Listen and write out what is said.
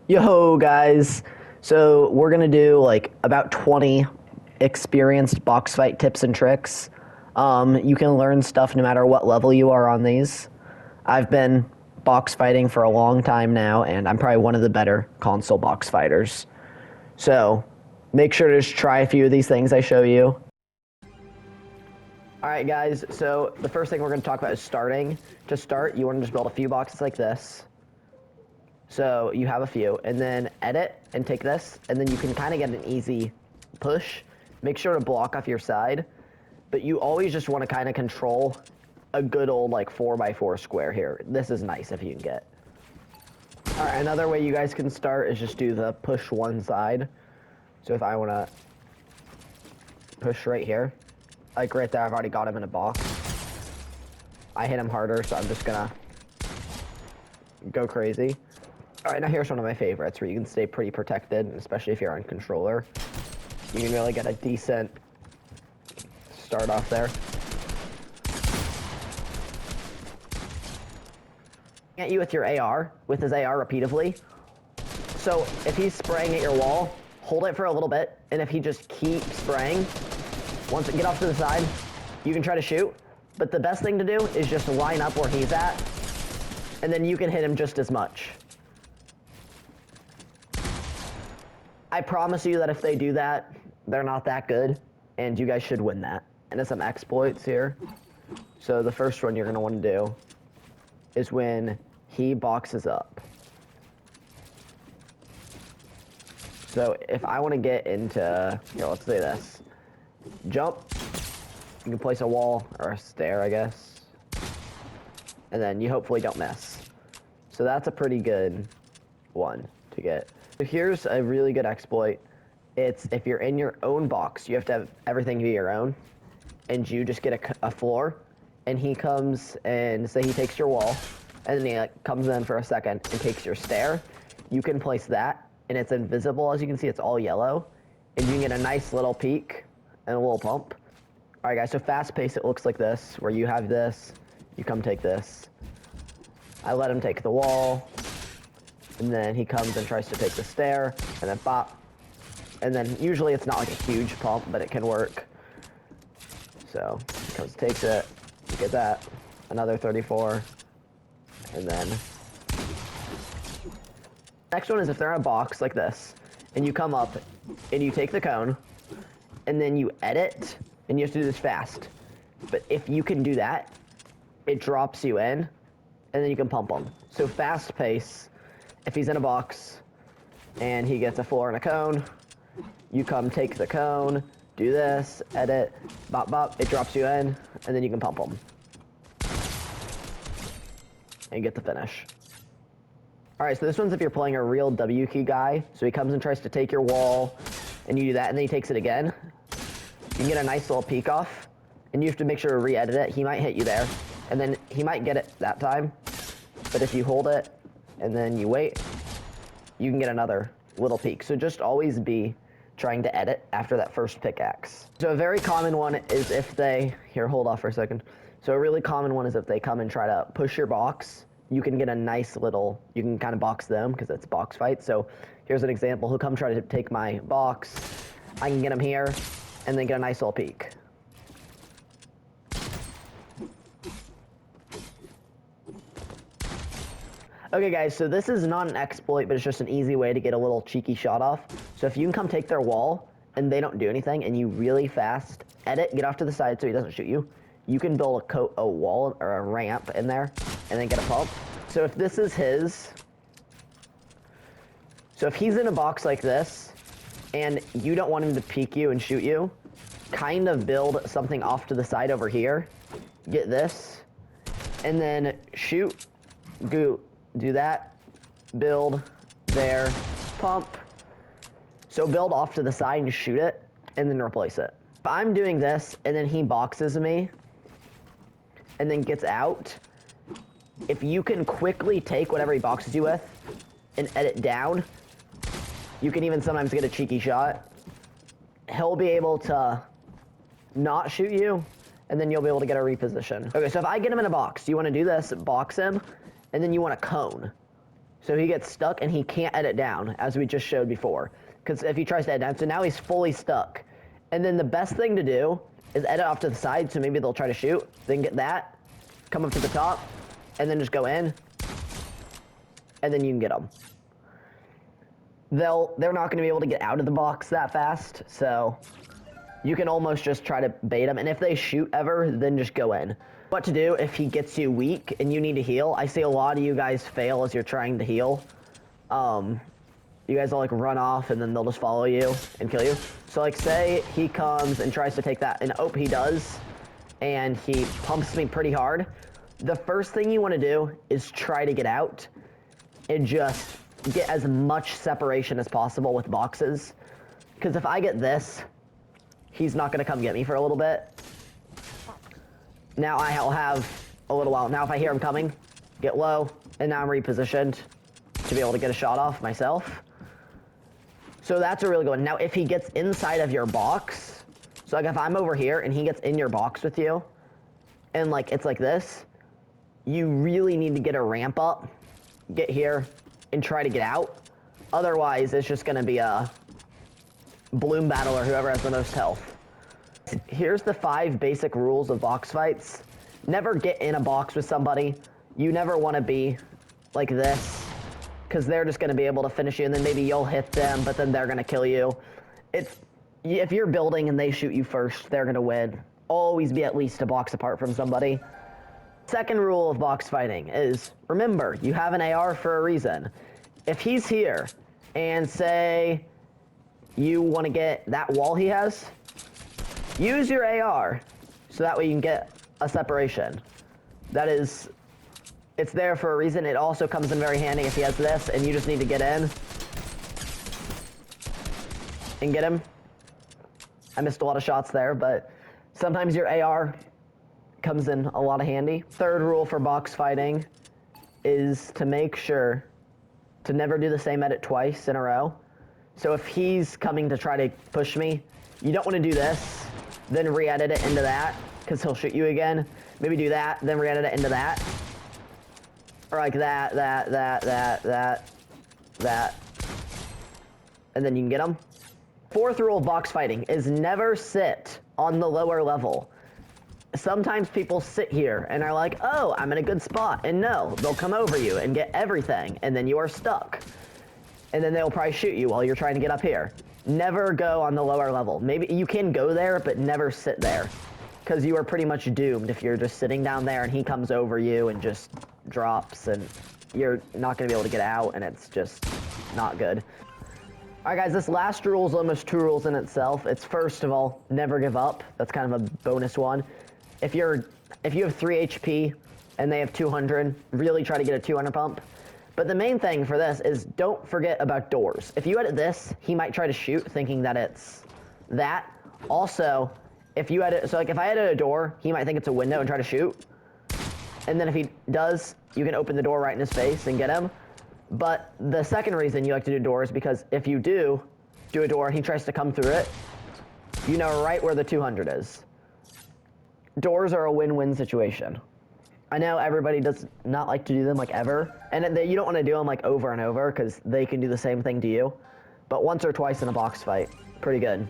Yo, guys. So we're gonna do like about 20 experienced box fight tips and tricks. You can learn stuff no matter what level you are on these. I've been box fighting for a long time now, and I'm probably one of the better console box fighters. So make sure to just try a few of these things I show you. All right, guys. So the first thing we're gonna talk about is starting. To start, you want to just build a few boxes like this. So you have a few, and then edit and take this, and then you can kind of get an easy push. Make sure to block off your side, but you always just want to kind of control a good old like 4x4 square here. This is nice if you can get. All right, another way you guys can start is just do the push one side. So if I want to push right here, like right there, I've already got him in a box. I hit him harder, so I'm just gonna go crazy. All right, now here's one of my favorites where you can stay pretty protected, especially if you're on controller. You can really get a decent start off there. At you with your AR, with his AR repeatedly. So if he's spraying at your wall, hold it for a little bit, and if he just keeps spraying, once it get off to the side, you can try to shoot. But the best thing to do is just line up where he's at, and then you can hit him just as much. I promise you that if they do that, they're not that good, and you guys should win that. And there's some exploits here. So the first one you're going to want to do is when he boxes up. So if I want to get into, here, let's say this. Jump. You can place a wall or a stair, I guess. And then you hopefully don't miss. So that's a pretty good one to get. So here's a really good exploit. It's if you're in your own box, you have to have everything be your own, and you just get a floor, and he comes and say he takes your wall, and then he like comes in for a second and takes your stair. You can place that, and it's invisible. As you can see, it's all yellow, and you can get a nice little peek and a little pump. All right, guys, so fast pace, it looks like this, where you have this, you come take this. I let him take the wall, and then he comes and tries to take the stair, and then pop. And then usually it's not like a huge pump, but it can work. So he comes, takes it, you get that, another 34, and then. Next one is if they're in a box like this, and you come up, and you take the cone, and then you edit, and you have to do this fast. But if you can do that, it drops you in, and then you can pump them. So fast pace. If he's in a box and he gets a floor and a cone, you come take the cone, do this, edit, bop bop, it drops you in, and then you can pump him. And get the finish. Alright, so this one's if you're playing a real W key guy. So he comes and tries to take your wall, and you do that, and then he takes it again. You can get a nice little peek off, and you have to make sure to re-edit it. He might hit you there, and then he might get it that time. But if you hold it, and then you wait, you can get another little peek. So just always be trying to edit after that first pickaxe. So a very common one is if they, here, hold off for a second. So a really common one is if they come and try to push your box, you can get a nice little, you can kind of box them because it's box fight. So here's an example. He'll come try to take my box. I can get him here and then get a nice little peek. Okay, guys, so this is not an exploit, but it's just an easy way to get a little cheeky shot off. So if you can come take their wall, and they don't do anything, and you really fast edit, get off to the side so he doesn't shoot you, you can build a wall or a ramp in there, and then get a pump. So if this is his, so if he's in a box like this, and you don't want him to peek you and shoot you, kind of build something off to the side over here, get this, and then shoot, do that, build, there, pump. So build off to the side and shoot it, and then replace it. If I'm doing this, and then he boxes me, and then gets out, if you can quickly take whatever he boxes you with, and edit down, you can even sometimes get a cheeky shot. He'll be able to not shoot you, and then you'll be able to get a reposition. Okay, so if I get him in a box, you want to do this, box him, and then you want a cone. So he gets stuck and he can't edit down, as we just showed before. Because if he tries to edit down, so now he's fully stuck. And then the best thing to do is edit off to the side, so maybe they'll try to shoot, then get that, come up to the top, and then just go in, and then you can get them. They're not going to be able to get out of the box that fast, so you can almost just try to bait them, and if they shoot ever, then just go in. What to do if he gets you weak and you need to heal. I see a lot of you guys fail as you're trying to heal. You guys will like run off and then they'll just follow you and kill you. So like say he comes and tries to take that, and oh, he does, and he pumps me pretty hard. The first thing you want to do is try to get out and just get as much separation as possible with boxes. Because if I get this, he's not going to come get me for a little bit. Now I'll have a little while. Now if I hear him coming, get low, and now I'm repositioned to be able to get a shot off myself. So that's a really good one. Now if he gets inside of your box, so like if I'm over here and he gets in your box with you, and like it's like this, you really need to get a ramp up, get here, and try to get out. Otherwise, it's just gonna be a bloom battle or whoever has the most health. Here's the 5 basic rules of box fights. Never get in a box with somebody. You never want to be like this, because they're just going to be able to finish you, and then maybe you'll hit them, but then they're going to kill you. If you're building and they shoot you first, they're going to win. Always be at least a box apart from somebody. Second rule of box fighting is, remember, you have an AR for a reason. If he's here, and say you want to get that wall he has, use your AR, so that way you can get a separation. That is, it's there for a reason. It also comes in very handy if he has this, and you just need to get in and get him. I missed a lot of shots there, but sometimes your AR comes in a lot of handy. Third rule for box fighting is to make sure to never do the same edit twice in a row. So if he's coming to try to push me, you don't want to do this, then re-edit it into that, because he'll shoot you again. Maybe do that, then re-edit it into that. Or like that, and then you can get them. Fourth rule of box fighting is never sit on the lower level. Sometimes people sit here and are like, oh, I'm in a good spot. And no, they'll come over you and get everything, and then you are stuck. And then they'll probably shoot you while you're trying to get up here. Never go on the lower level. Maybe you can go there, but never sit there, because you are pretty much doomed if you're just sitting down there and he comes over you and just drops, and you're not going to be able to get out, and it's just not good. Alright guys, this last rule is almost 2 rules in itself. It's first of all, never give up. That's kind of a bonus one. If you have 3 HP and they have 200, really try to get a 200 pump. But the main thing for this is don't forget about doors. If you edit this, he might try to shoot thinking that it's that. Also, if you edit, so like if I edit a door, he might think it's a window and try to shoot. And then if he does, you can open the door right in his face and get him. But the second reason you like to do doors is because if you do a door and he tries to come through it, you know right where the 200 is. Doors are a win-win situation. I know everybody does not like to do them like ever, and you don't want to do them like over and over because they can do the same thing to you. But once or twice in a box fight, pretty good.